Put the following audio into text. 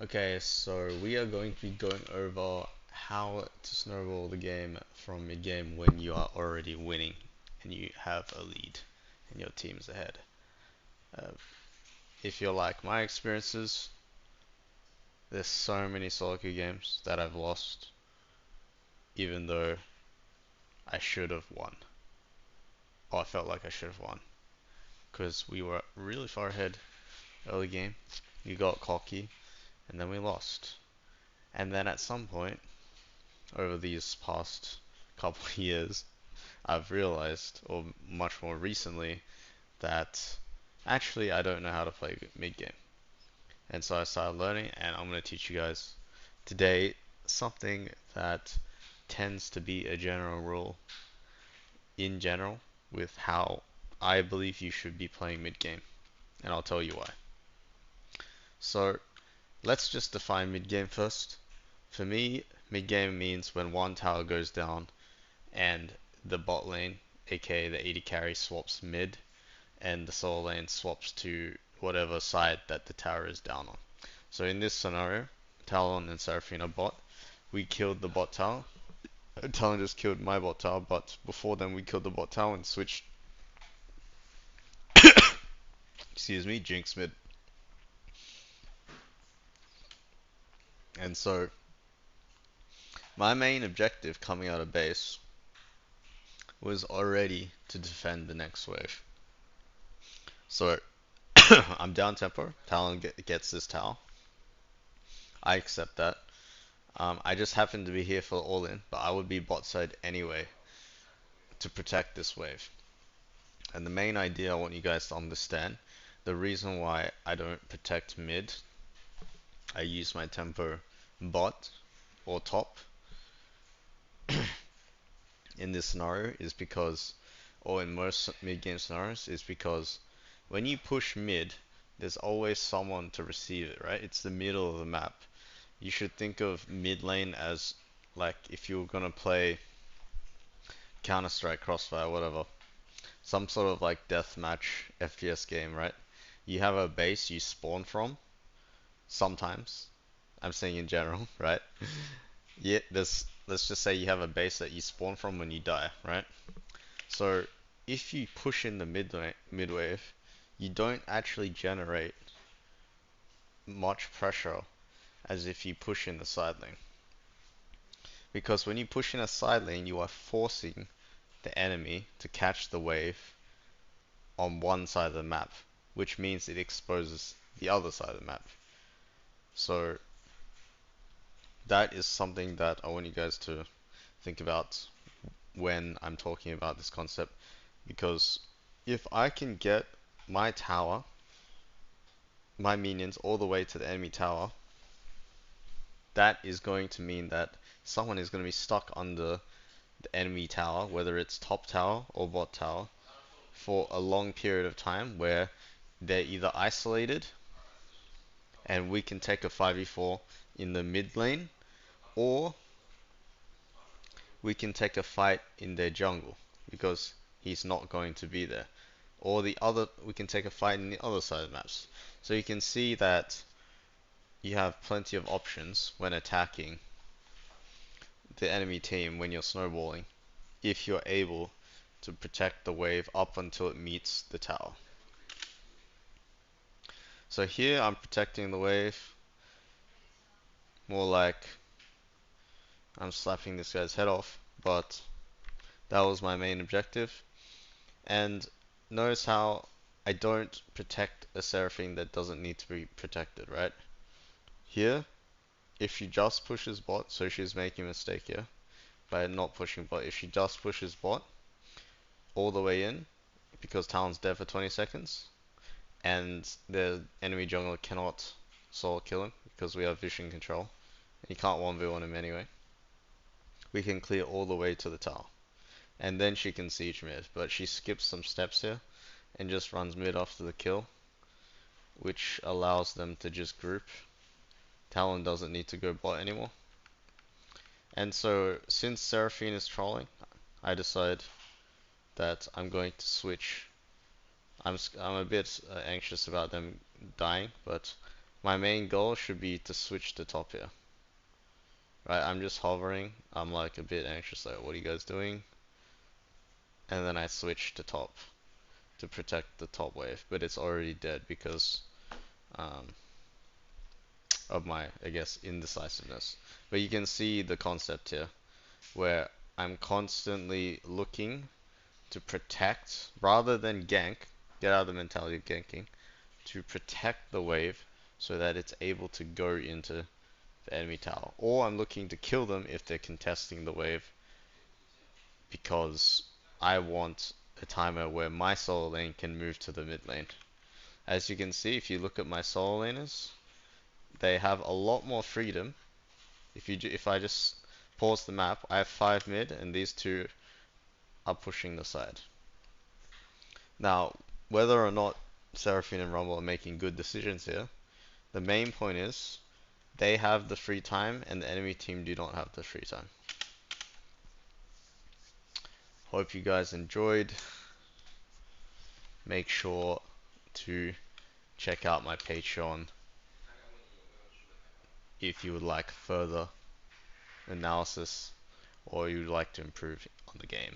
Okay, so we are going to be going over how to snowball the game from mid-game when you are already winning and you have a lead and your team's ahead. Uh, if you're like my experiences, there's so many solo queue games that I've lost even though I should have won, or I felt like I should have won, because we were really far ahead early game. We got cocky and then we lost. And then at some point over these past couple of years, I've realized, or much more recently, that actually I don't know how to play mid game. And so I started learning, and I'm going to teach you guys today something that tends to be a general rule in general with how I believe you should be playing mid game. And I'll tell you why. So let's just define mid game first. For me, mid game means when one tower goes down and the bot lane, aka the AD carry, swaps mid and the solo lane swaps to whatever side that the tower is down on. So in this scenario, Talon and Seraphina bot, we killed the bot tower. Talon just killed my bot tower, but before then we killed the bot tower and switched, excuse me, Jinx mid. And so my main objective coming out of base was already to defend the next wave. So I'm down tempo, Talon gets this tower. I accept that. I just happen to be here for all in, but I would be bot side anyway to protect this wave. And the main idea I want you guys to understand, the reason why I don't protect mid, I use my tempo bot or top in this scenario is because, or in most mid game scenarios, is because when you push mid, there's always someone to receive it, right? It's the middle of the map. You should think of mid lane as like if you were gonna play Counter Strike, Crossfire, whatever, some sort of like deathmatch FPS game, right? You have a base you spawn from sometimes. I'm saying in general, right? Yeah, this let's just say you have a base that you spawn from when you die, right? So if you push in the mid wave, you don't actually generate much pressure as if you push in the side lane. Because when you push in a side lane, you are forcing the enemy to catch the wave on one side of the map, which means it exposes the other side of the map. So that is something that I want you guys to think about when I'm talking about this concept, because if I can get my tower, my minions all the way to the enemy tower, that is going to mean that someone is going to be stuck under the enemy tower, whether it's top tower or bot tower, for a long period of time where they're either isolated and we can take a 5v4 in the mid lane, or we can take a fight in their jungle because he's not going to be there. Or the other, we can take a fight in the other side of maps. So you can see that you have plenty of options when attacking the enemy team when you're snowballing, if you're able to protect the wave up until it meets the tower. So here I'm protecting the wave, more like I'm slapping this guy's head off, but that was my main objective. And notice how I don't protect a Seraphine that doesn't need to be protected, right? Here, if she just pushes bot, so she's making a mistake here by not pushing bot. If she just pushes bot all the way in, because Talon's dead for 20 seconds, and the enemy jungler cannot solo kill him because we have vision control, and you can't 1v1 him anyway, we can clear all the way to the tower. And then she can siege mid, but she skips some steps here and just runs mid after the kill, which allows them to just group. Talon doesn't need to go bot anymore. And so, since Seraphine is trolling, I decide that I'm going to switch. I'm a bit anxious about them dying, but My main goal should be to switch to top here. Right, I'm just hovering. I'm like a bit anxious, like, what are you guys doing? And then I switch to top to protect the top wave, but it's already dead because um, of my, I guess, indecisiveness. But you can see the concept here, where I'm constantly looking to protect rather than gank, get out of the mentality of ganking, to protect the wave so that it's able to go into the enemy tower. Or I'm looking to kill them if they're contesting the wave because I want a timer where my solo lane can move to the mid lane. As you can see, if you look at my solo laners, they have a lot more freedom. If I just pause the map, I have 5 mid and these two are pushing the side. Now, whether or not Seraphine and Rumble are making good decisions here, the main point is they have the free time and the enemy team do not have the free time. Hope you guys enjoyed. Make sure to check out my Patreon if you would like further analysis or you would like to improve on the game.